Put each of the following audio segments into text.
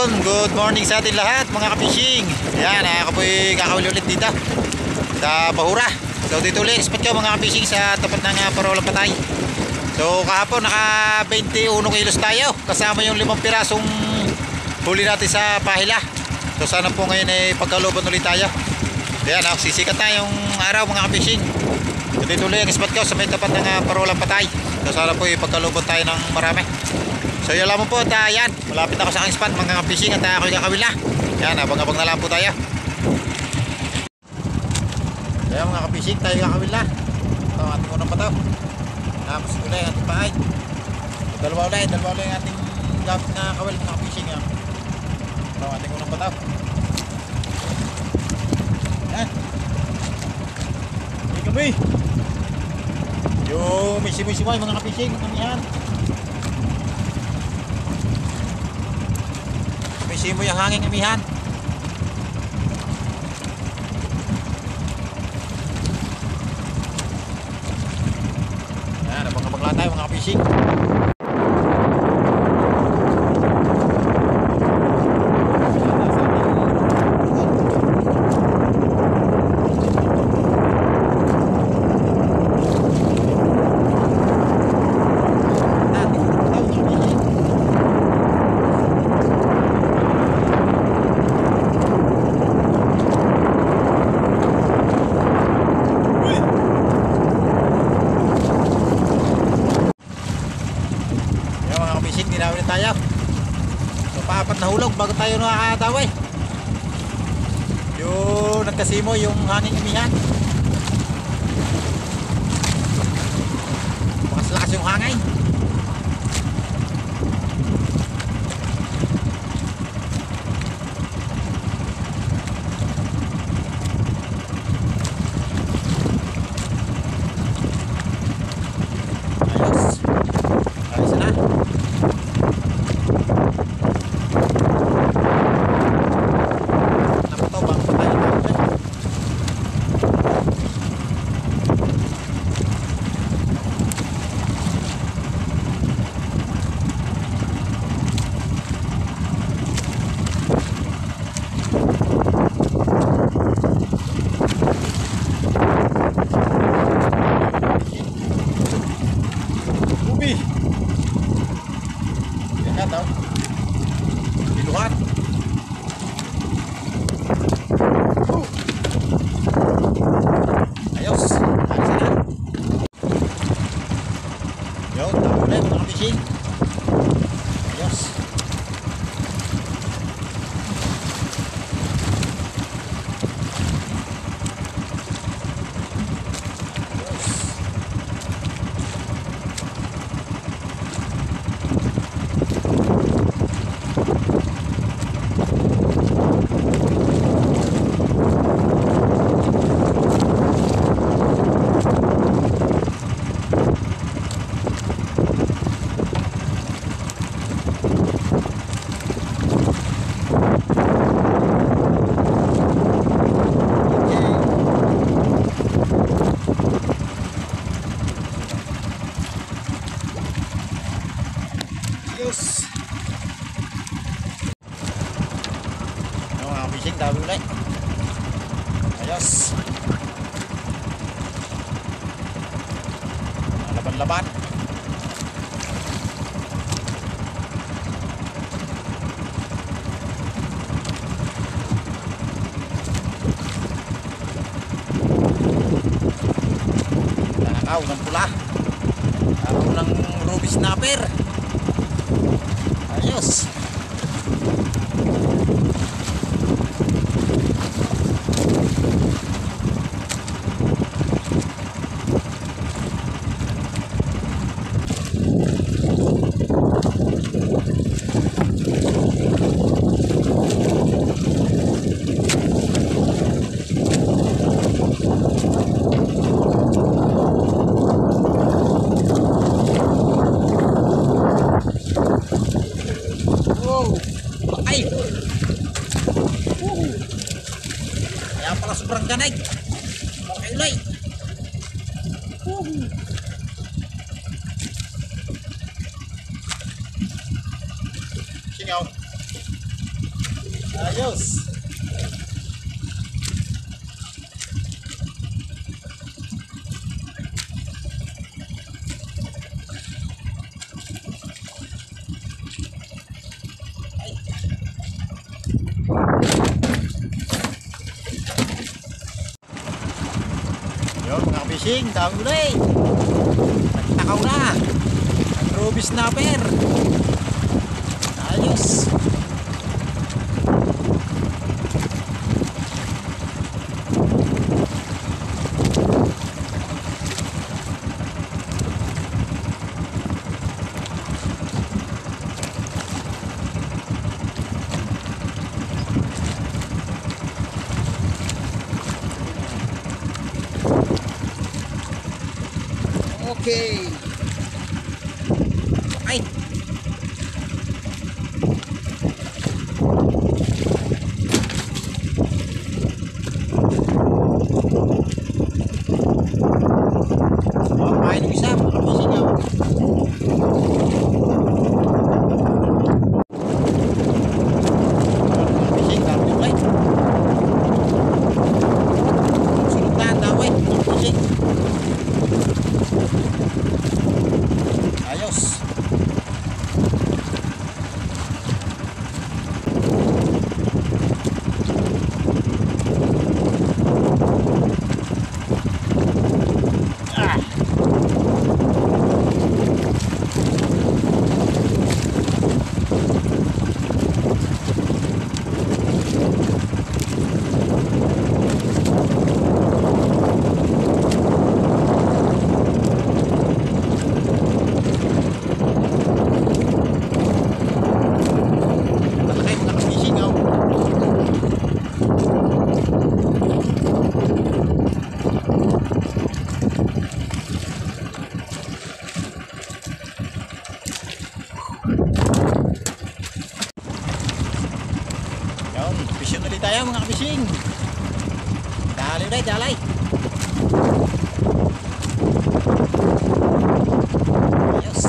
Yun, good morning sa atin lahat mga ka-fishing. Yan, ako po'y kakawil ulit dito sa Bahura. So dito ulit, spot ko mga ka-fishing sa tapat ng Parolang Patay. So kahapon naka 21 kilos tayo, kasama yung 5 pirasong huli natin sa Pahila. So sana po ngayon ay pagkaluban ulit tayo. Yan, sisikat na yung araw mga ka-fishing. So dito ulit ang spot ko sa may tapat ng Parolang Patay. So sana po pagkaluban tayo ng marami. So yun lamang po at yan, malapit ako sa aking spot mga fishing at ako'y kakawil na. Yan, abang-abang na lang po tayo. So yan mga fishing, tayo kakawil na. Ito ating unang pataw. Tapos uli ang ating paay. Dalawa uli ang ating gamit na kawil mga fishing. Ito ating unang pataw. Yan. Hindi kami. Yung may simoy-simoy mga fishing, yan. Simoy ang hanging amihan. Yan, abang-abang lang tayo mga fishing. Tayo. So paapat na hulog bago tayo nakakadaway. Yung nagkasimo yung hanging amihan. Lakas yung hangin. Fishing dami ulit. Ayos. Laban-laban. Takaw ng pula. Takaw ng ruby snapper. Ayos. Kaya pala sobrang ganay. Ulay. Singaw. Ayos. Yun mga fishing, dami ulit. Nagtakaw na ang ruby snapper. Ayos. Okay. Ay. Oh, kain ng isa, makapisi nga. Makapisi, dami yung light. Sunod na, dami. Makapisi. Ayos. Fishing ulit tayo mga fishing. Dali ulit, dalay. Ayos.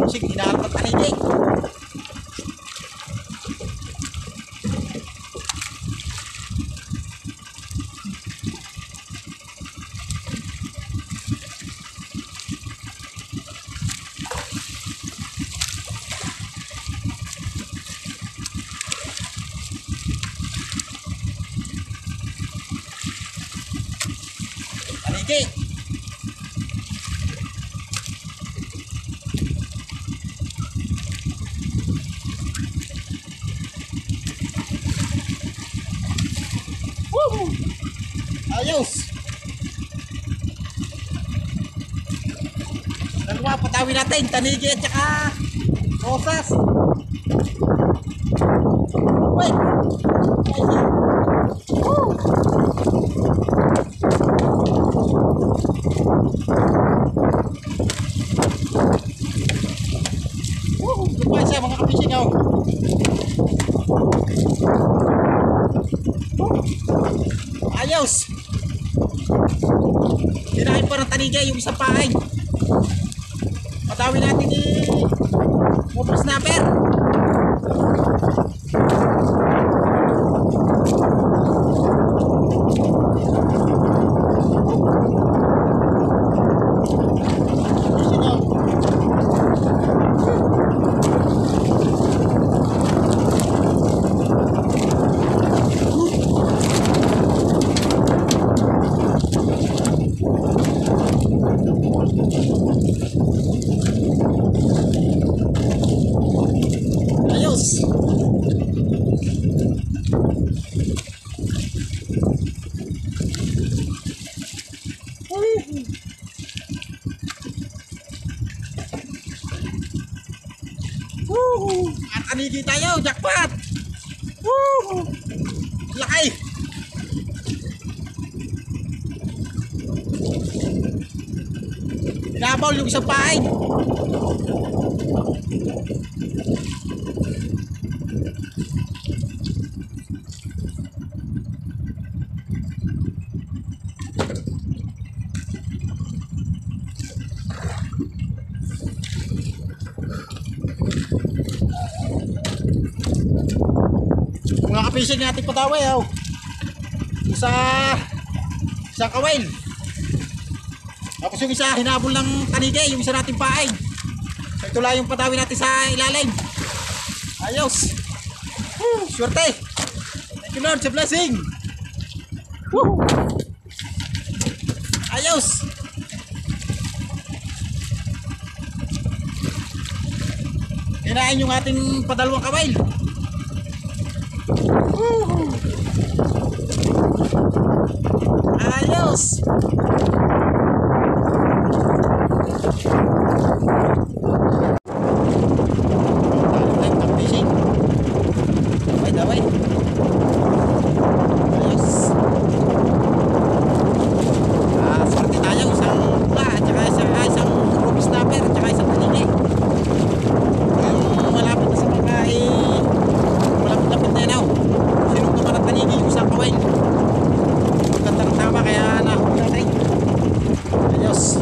Sige, hinaharap ka ni Jake. Ani Jake. Ayos. dalawa patawi natin, tanigi at saka rosas. Wait. Lupa siya mga kapising oh. Ayos. Kinain pa ng tanigay yung isang pahay. Patawi natin mobile snapper. Ayos. At anigi tayo, jackpot. Laki. Inabaw yung isang pahay. Mga kapising natin pataway oh. Isang kawail. Tapos yung isa hinabol ng tanigay, yung isa nating paay. So ito lang yung patawin natin sa ilalim. Ayos. Swerte. Thank you Lord sa blessing. Ayos. Kinain yung ating padalawang kawail. Ayos. Daway. Ayos. Swerte tayo, isang pula at saka isang ruby snapper at saka isang tanigi. Yung malapit na sa mga malapit-lapit na yun. Sinong naman ang tanigi yung isang kaway. Maganda ng tama kaya nahuli natin. Ayos.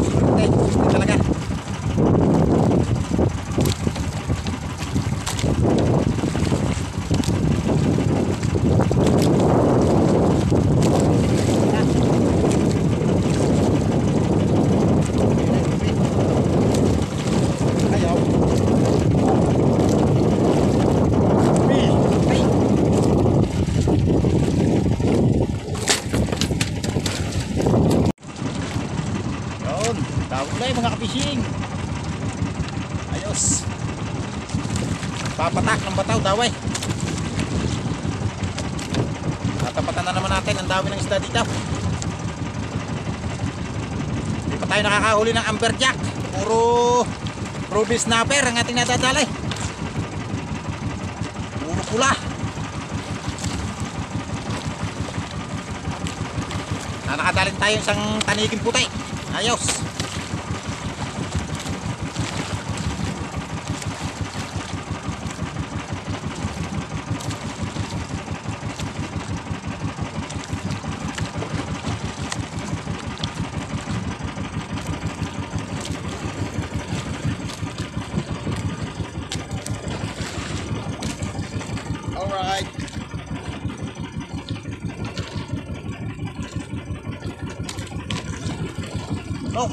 Swerte talaga. Tawag mga kapising. Ayos. Papatak ng bataw daway. Tatapatan na naman natin ang dami ng isda dito. Hindi pa tayo nakakahuli ng amberjack. Puro ruby snapper ang ating nadadalay. Puro pula. Nakadalin tayo isang taniging puti. Ayos. Alright. Oh.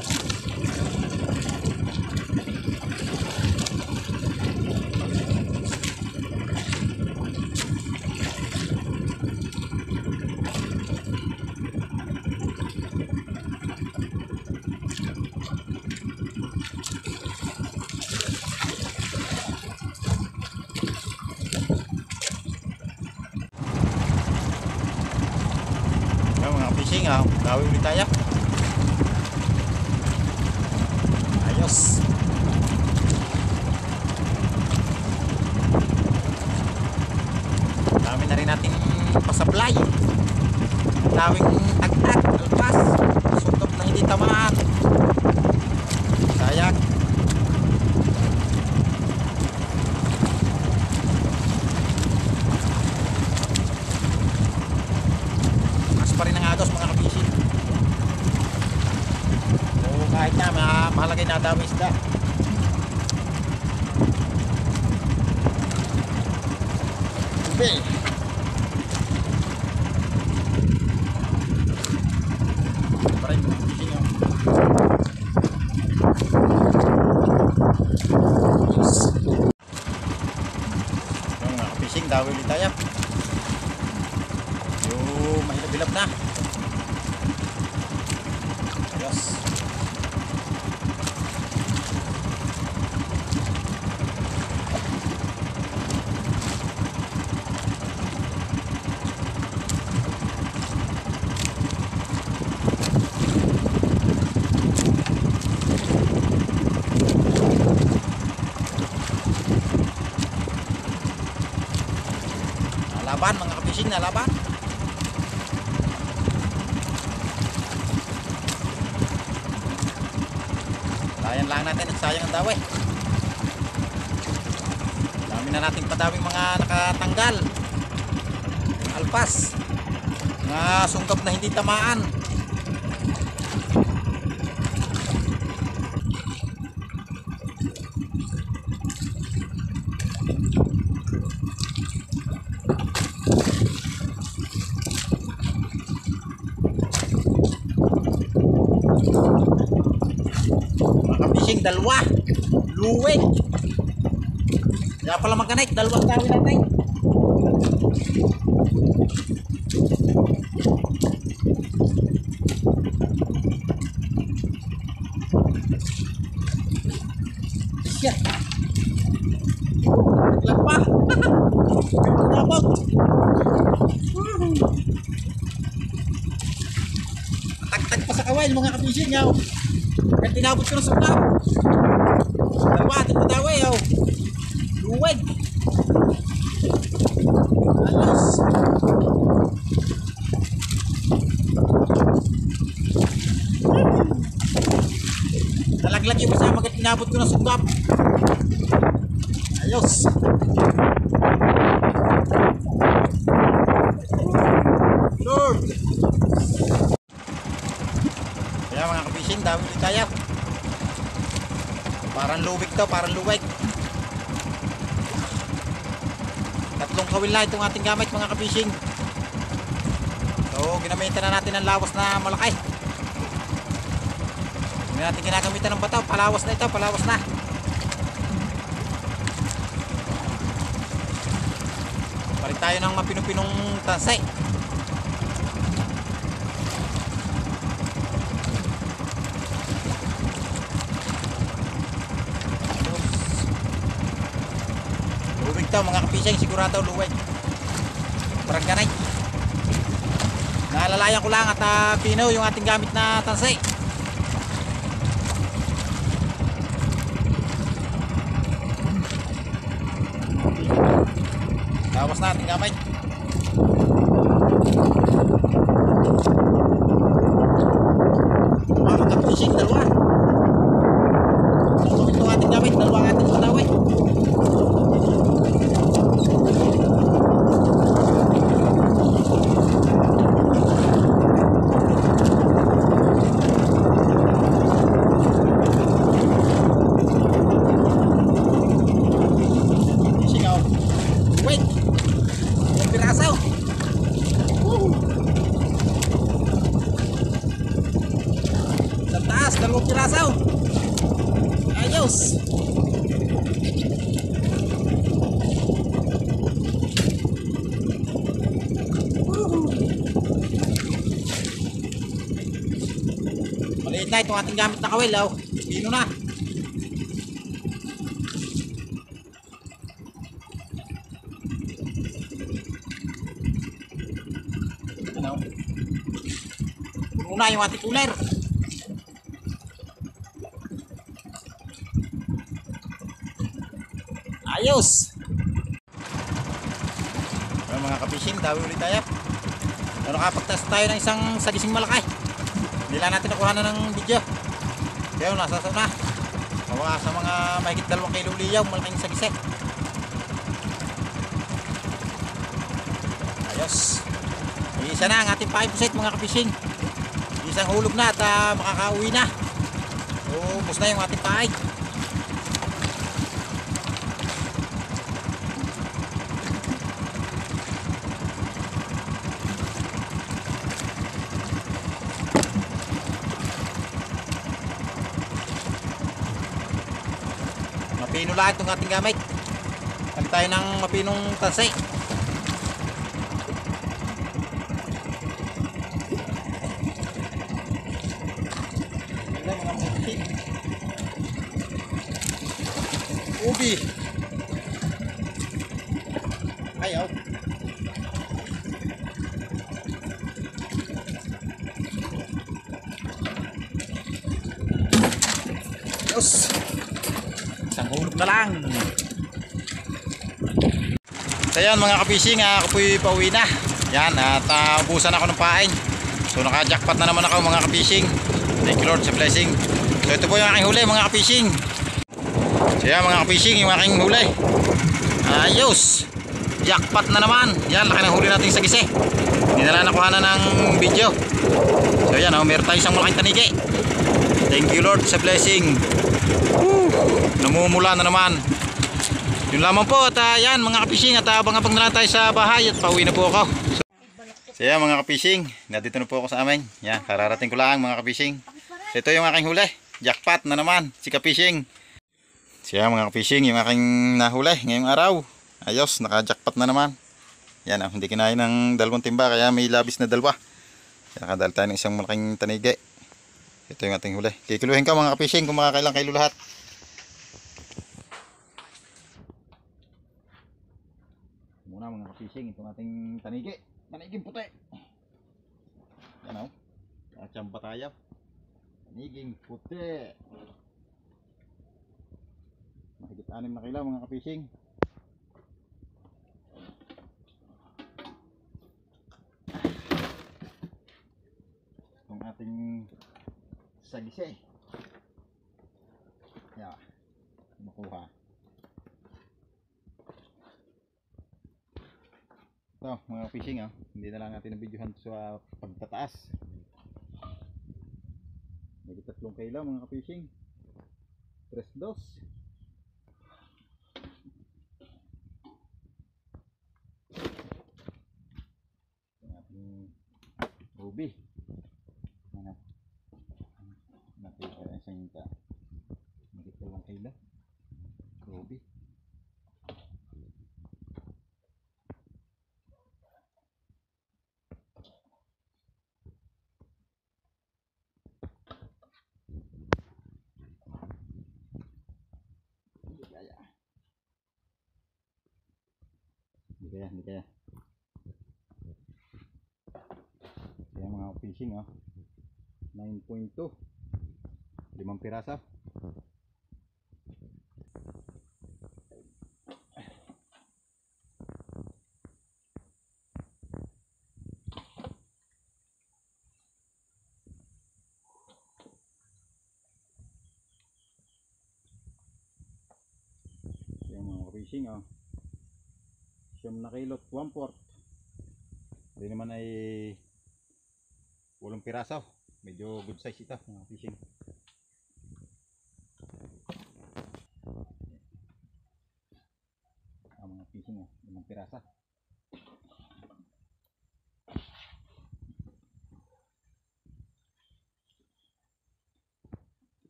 fishing, oh. Dawi ulit tayo. Ayos. Dami na rin nating pasablay. Dawing tagtag, alpas. Sundok na hindi tamaan. Sayang. Pa rin ang agos mga kapising. So kahit na mahalagay na dami isda. Ube. Pa rin mga kapising. Yes. So mga kapising, dawil ulit tayo. Mahilap-hilap na. Ayos. Nalaban mga kapising, nalaban. Sayang lang natin at sayang ang daway. Dami na natin padawing mga nakatanggal. Alpas. Mga sungkap na hindi tamaan. Fishing dalawa, luweg. Kaya pala magkanik, dalawang tawin natin. Siya. Lapa. Tapos. Tag-tag pa sa kawal mga ka-fishing yaw. Kaya tinabot ko ng sukap. Dalawa ating pataway yaw. Luweg. Ayos. Talaglag yung kasama kaya tinabot ko ng sukap. Ayos. Lord. Kaya mga ka-fishing, dami ulit tayo. Parang luwig to, parang luwig. Tatlong kawil na itong ating gamit mga ka-fishing. So ginamitan na natin ang lawas na malaki. Hindi natin ginagamitan ng bataw. Palawas na ito, palawas na. Palit tayo ng mapinupinong tansay. Luwig to mga ka-fishing, sigurado luwig. Parang ganay. Naalalayan ko lang at pinaw yung ating gamit na tansay. Lawas na ating gamit. Mga ka-fishing, dalawa. Ito ating gamit, dalawa ating pataway. Dalawang pirasaw. Ayos. Maliit na itong ating gamit na kawil. Pino na. na yung ating cooler. Ayos. Well, mga ka-fishing, dawi ulit tayo. So, nakapagtas tayo ng isang sagising malaki. Hindi lang natin nakuha na ng video. Kaya nasasaw na. Kawa sa mga mahigit 2 kilo liyaw, malaking sagisi. Ayos. Isa na ang ating 5 set mga ka-fishing. Isang hulog na at makakauwi na. Ubus na yung ating pahay. Mapino lahat itong ating gamit. Palit tayo ng mapinong tansi. Ubi. Ayaw. Yes. Isang hulog na lang. So yan mga ka-fishing, ako po'y pauwi na. Yan, at ubusan ako ng pain. So naka-jackpot na naman ako mga ka-fishing. Thank you Lord sa blessing. So ito po yung aking huli mga ka-fishing. So yan mga ka-fishing, yung aking huli. Ayos. Jackpot na naman. Yan, laki ng huli natin sa gisi. Hindi na lang nakuha na ng video. So yan, meron tayo isang malaking tanigi. Thank you Lord sa blessing. Woo! Namumula na naman. Yun lamang po at yan mga ka-fishing, at abang-abang na lang tayo sa bahay at pauwi na po ako. So yan mga ka-fishing, nandito na po ako sa amin. Yan, kararating ko lang mga ka-fishing. So ito yung aking huli. Jackpot na naman si ka-fishing. So yan mga ka-fishing, yung aking nahuli ngayong araw. Ayos, naka-jackpot na naman. Yan, hindi kinain ng 2 timba kaya may labis na 2. Nakadal tayo ng isang malaking tanigi. Ito yung ating huli. Kikiluhin ka mga ka-fishing kung makakailang kilo lahat. Muna mga ka-fishing, itong ating tanigi. Taniging puti. Yan o. Kachamba tayo. Taniging puti. Mahigit 6 na kilo mga ka-fishing. Itong ating sagisi. Yan. Makuha. Ito mga fishing, hindi na lang natin nabidyohan sa pagtataas. May 3 kilo mga ka-fishing. 3-2. Ang ating ruby. Nakita ang isang may 3 kilo ruby. Hindi kaya. Kaya mga fishing 9.2 5 piraso. Kaya mga fishing 9 na kilo, 1/4. Hindi naman ay 8 piraso. Medyo good size ito mga fishing. Mga fishing 5 piraso.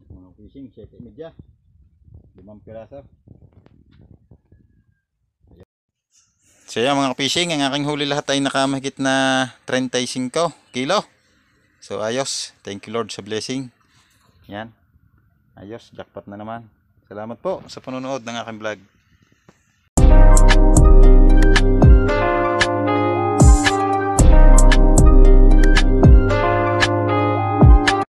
Mga fishing 7.5. 5 piraso. So yan mga fishing, ang aking huli lahat ay nakamahigit na 35 kilo. So ayos, thank you Lord sa blessing. Yan, ayos, jackpot na naman. Salamat po sa panonood ng aking vlog.